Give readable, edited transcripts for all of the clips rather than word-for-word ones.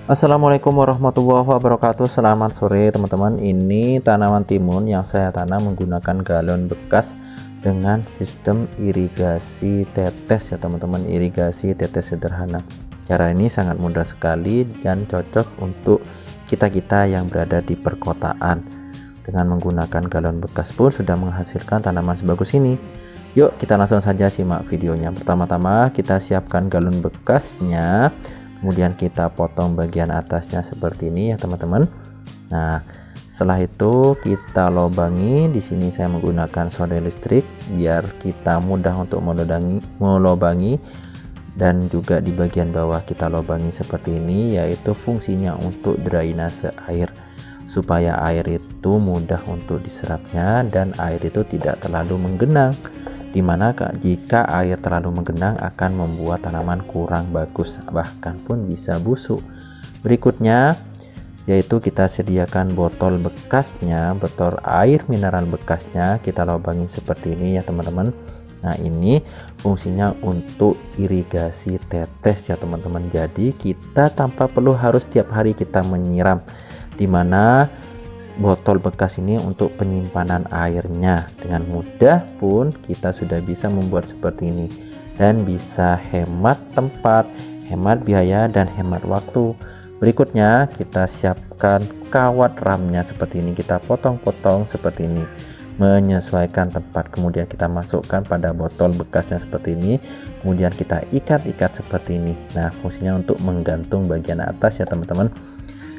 Assalamualaikum warahmatullahi wabarakatuh. Selamat sore teman-teman. Ini tanaman timun yang saya tanam menggunakan galon bekas dengan sistem irigasi tetes ya teman-teman. Irigasi tetes sederhana. Cara ini sangat mudah sekali dan cocok untuk kita-kita yang berada di perkotaan. Dengan menggunakan galon bekas pun sudah menghasilkan tanaman sebagus ini. Yuk kita langsung saja simak videonya. Pertama-tama kita siapkan galon bekasnya, kemudian kita potong bagian atasnya seperti ini ya teman-teman. Nah, setelah itu kita lobangi. Di sini saya menggunakan solder listrik biar kita mudah untuk melobangi, dan juga di bagian bawah kita lobangi seperti ini, yaitu fungsinya untuk drainase air supaya air itu mudah untuk diserapnya dan air itu tidak terlalu menggenang, dimana jika air terlalu menggenang akan membuat tanaman kurang bagus, bahkan pun bisa busuk. Berikutnya yaitu kita sediakan botol bekasnya, botol air mineral bekasnya kita lobangi seperti ini ya teman-teman. Nah, ini fungsinya untuk irigasi tetes ya teman-teman. Jadi kita tanpa perlu harus tiap hari kita menyiram, dimana botol bekas ini untuk penyimpanan airnya. Dengan mudah pun kita sudah bisa membuat seperti ini dan bisa hemat tempat, hemat biaya, dan hemat waktu. Berikutnya kita siapkan kawat ramnya seperti ini, kita potong-potong seperti ini menyesuaikan tempat, kemudian kita masukkan pada botol bekasnya seperti ini, kemudian kita ikat-ikat seperti ini. Nah, fungsinya untuk menggantung bagian atas ya teman-teman,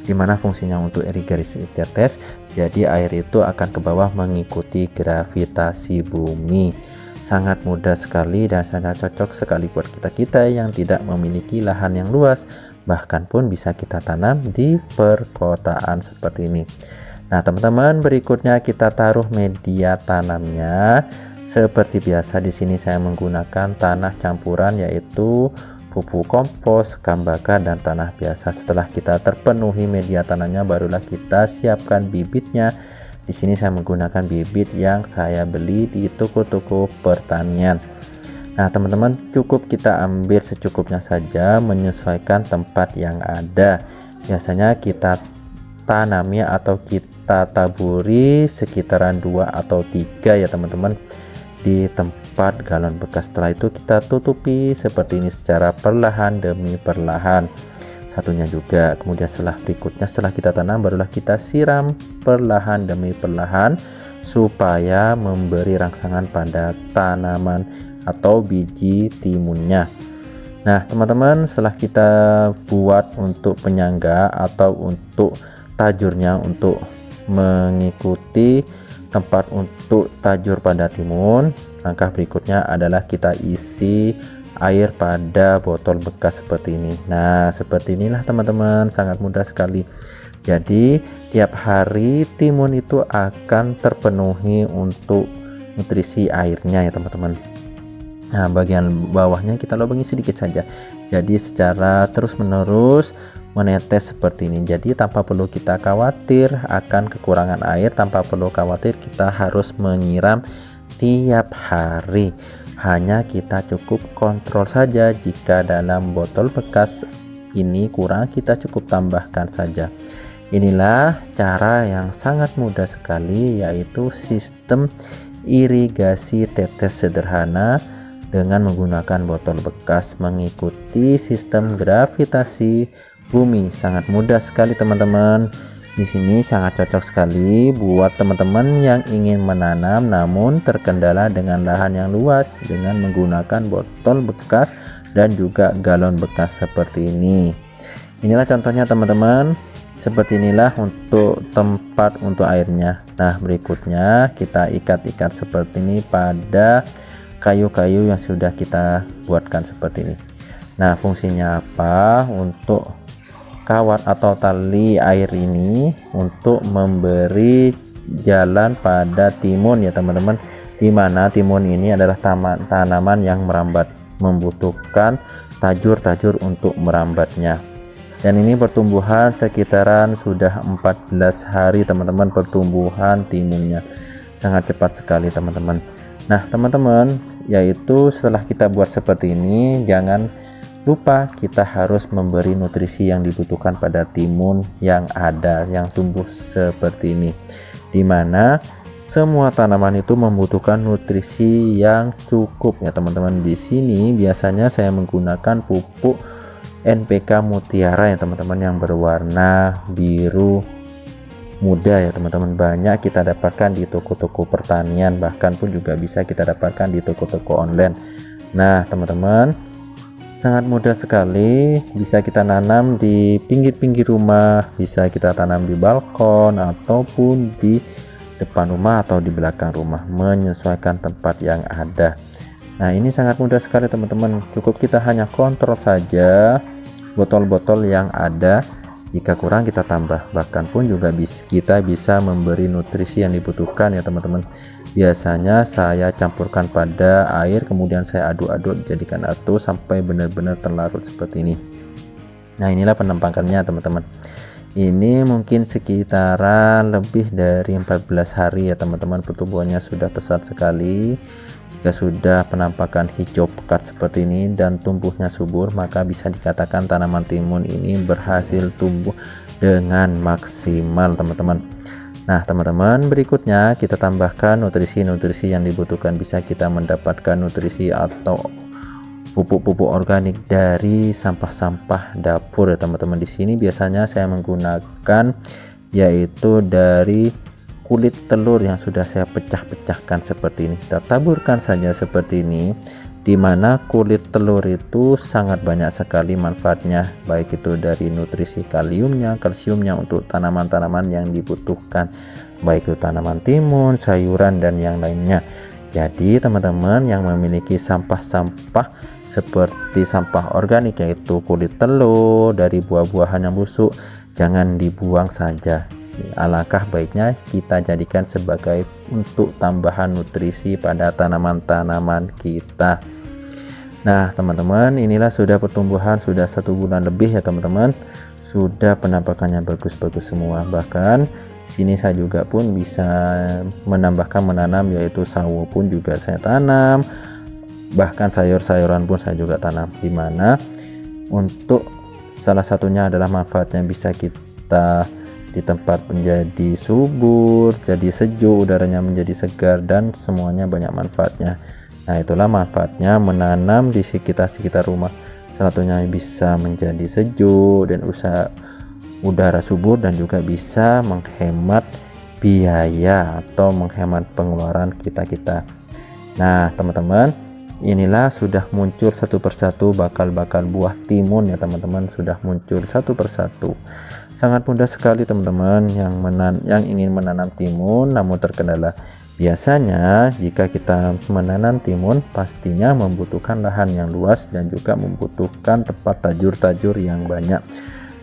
dimana fungsinya untuk irigasi tetes, jadi air itu akan ke bawah mengikuti gravitasi bumi. Sangat mudah sekali dan sangat cocok sekali buat kita yang tidak memiliki lahan yang luas, bahkan pun bisa kita tanam di perkotaan seperti ini. Nah teman-teman, berikutnya kita taruh media tanamnya. Seperti biasa di sini saya menggunakan tanah campuran, yaitu pupuk kompos, kambaka, dan tanah biasa. Setelah kita terpenuhi media tanamnya, barulah kita siapkan bibitnya. Di sini saya menggunakan bibit yang saya beli di toko-toko pertanian. Nah teman-teman, cukup kita ambil secukupnya saja menyesuaikan tempat yang ada. Biasanya kita tanami atau kita taburi sekitaran 2 atau 3 ya teman-teman di tempat galon bekas. Setelah itu kita tutupi seperti ini secara perlahan demi perlahan, satunya juga. Kemudian setelah kita tanam, barulah kita siram perlahan demi perlahan supaya memberi rangsangan pada tanaman atau biji timunnya. Nah teman-teman, setelah kita buat untuk penyangga atau untuk tajurnya untuk mengikuti tempat untuk tajur pada timun, langkah berikutnya adalah kita isi air pada botol bekas seperti ini. Nah seperti inilah teman-teman, sangat mudah sekali. Jadi tiap hari timun itu akan terpenuhi untuk nutrisi airnya ya teman-teman. Nah bagian bawahnya kita lubangi sedikit saja, jadi secara terus menerus menetes seperti ini. Jadi tanpa perlu kita khawatir akan kekurangan air, tanpa perlu khawatir kita harus menyiram tiap hari. Hanya kita cukup kontrol saja, jika dalam botol bekas ini kurang, kita cukup tambahkan saja. Inilah cara yang sangat mudah sekali, yaitu sistem irigasi tetes sederhana dengan menggunakan botol bekas mengikuti sistem gravitasi bumi. Sangat mudah sekali teman-teman. Di sini sangat cocok sekali buat teman-teman yang ingin menanam namun terkendala dengan lahan yang luas, dengan menggunakan botol bekas dan juga galon bekas seperti ini. Inilah contohnya teman-teman. Seperti inilah untuk tempat untuk airnya. Nah berikutnya kita ikat-ikat seperti ini pada kayu-kayu yang sudah kita buatkan seperti ini. Nah fungsinya apa? Untuk kawat atau tali air ini untuk memberi jalan pada timun ya teman-teman, dimana timun ini adalah tanaman yang merambat, membutuhkan tajur-tajur untuk merambatnya. Dan ini pertumbuhan sekitaran sudah 14 hari teman-teman, pertumbuhan timunnya sangat cepat sekali teman-teman. Nah teman-teman, yaitu setelah kita buat seperti ini, jangan lupa kita harus memberi nutrisi yang dibutuhkan pada timun yang ada, yang tumbuh seperti ini, dimana semua tanaman itu membutuhkan nutrisi yang cukup ya teman-teman. Di sini biasanya saya menggunakan pupuk NPK Mutiara ya teman-teman, yang berwarna biru muda ya teman-teman. Banyak kita dapatkan di toko-toko pertanian, bahkan pun juga bisa kita dapatkan di toko-toko online. Nah teman-teman, sangat mudah sekali, bisa kita tanam di pinggir-pinggir rumah, bisa kita tanam di balkon ataupun di depan rumah atau di belakang rumah, menyesuaikan tempat yang ada. Nah ini sangat mudah sekali teman-teman, cukup kita hanya kontrol saja botol-botol yang ada. Jika kurang kita tambah, bahkan pun juga kita bisa memberi nutrisi yang dibutuhkan ya teman-teman. Biasanya saya campurkan pada air, kemudian saya aduk-aduk jadikan satu sampai benar-benar terlarut seperti ini. Nah inilah penampakannya teman-teman. Ini mungkin sekitaran lebih dari 14 hari ya teman-teman, pertumbuhannya sudah pesat sekali. Jika sudah penampakan hijau pekat seperti ini dan tumbuhnya subur, maka bisa dikatakan tanaman timun ini berhasil tumbuh dengan maksimal teman-teman. Nah teman-teman, berikutnya kita tambahkan nutrisi-nutrisi yang dibutuhkan. Bisa kita mendapatkan nutrisi atau pupuk-pupuk organik dari sampah-sampah dapur ya teman-teman. Di sini biasanya saya menggunakan yaitu dari kulit telur yang sudah saya pecah-pecahkan seperti ini. Kita taburkan saja seperti ini, dimana kulit telur itu sangat banyak sekali manfaatnya, baik itu dari nutrisi kaliumnya, kalsiumnya untuk tanaman-tanaman yang dibutuhkan, baik itu tanaman timun, sayuran dan yang lainnya. Jadi teman-teman yang memiliki sampah-sampah seperti sampah organik yaitu kulit telur dari buah-buahan yang busuk, jangan dibuang saja. Alangkah baiknya kita jadikan sebagai untuk tambahan nutrisi pada tanaman-tanaman kita. Nah teman-teman, inilah sudah pertumbuhan sudah 1 bulan lebih ya teman-teman, sudah penampakannya bagus-bagus semua. Bahkan sini saya juga pun bisa menambahkan yaitu sawo pun juga saya tanam, bahkan sayur-sayuran pun saya juga tanam, dimana untuk salah satunya adalah manfaatnya bisa kita di tempat menjadi subur, jadi sejuk, udaranya menjadi segar dan semuanya banyak manfaatnya. Nah itulah manfaatnya menanam di sekitar rumah. Salah satunya bisa menjadi sejuk dan udara subur, dan juga bisa menghemat biaya atau menghemat pengeluaran kita. Nah teman-teman, inilah sudah muncul satu persatu bakal-bakal buah timun ya teman-teman, sudah muncul satu persatu. Sangat mudah sekali teman-teman yang ingin menanam timun, namun terkendala biasanya jika kita menanam timun pastinya membutuhkan lahan yang luas dan juga membutuhkan tempat tajur-tajur yang banyak.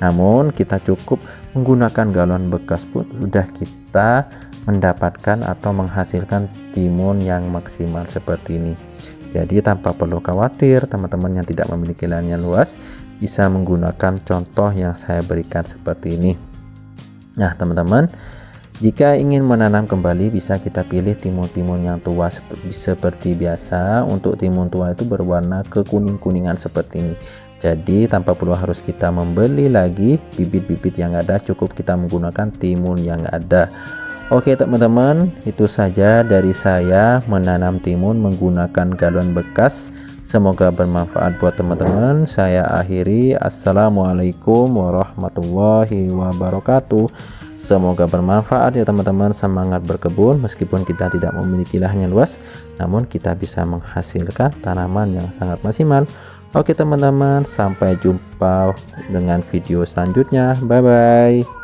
Namun kita cukup menggunakan galon bekas pun sudah kita mendapatkan atau menghasilkan timun yang maksimal seperti ini. Jadi tanpa perlu khawatir, teman-teman yang tidak memiliki lahan yang luas bisa menggunakan contoh yang saya berikan seperti ini. Nah teman-teman, jika ingin menanam kembali bisa kita pilih timun-timun yang tua seperti biasa. Untuk timun tua itu berwarna kekuning-kuningan seperti ini. Jadi tanpa perlu harus kita membeli lagi bibit-bibit yang ada, cukup kita menggunakan timun yang ada. Oke teman-teman, itu saja dari saya menanam timun menggunakan galon bekas. Semoga bermanfaat buat teman-teman. Saya akhiri. Assalamualaikum warahmatullahi wabarakatuh. Semoga bermanfaat ya teman-teman. Semangat berkebun, meskipun kita tidak memiliki lahan yang luas, namun kita bisa menghasilkan tanaman yang sangat maksimal. Oke teman-teman, sampai jumpa dengan video selanjutnya. Bye bye.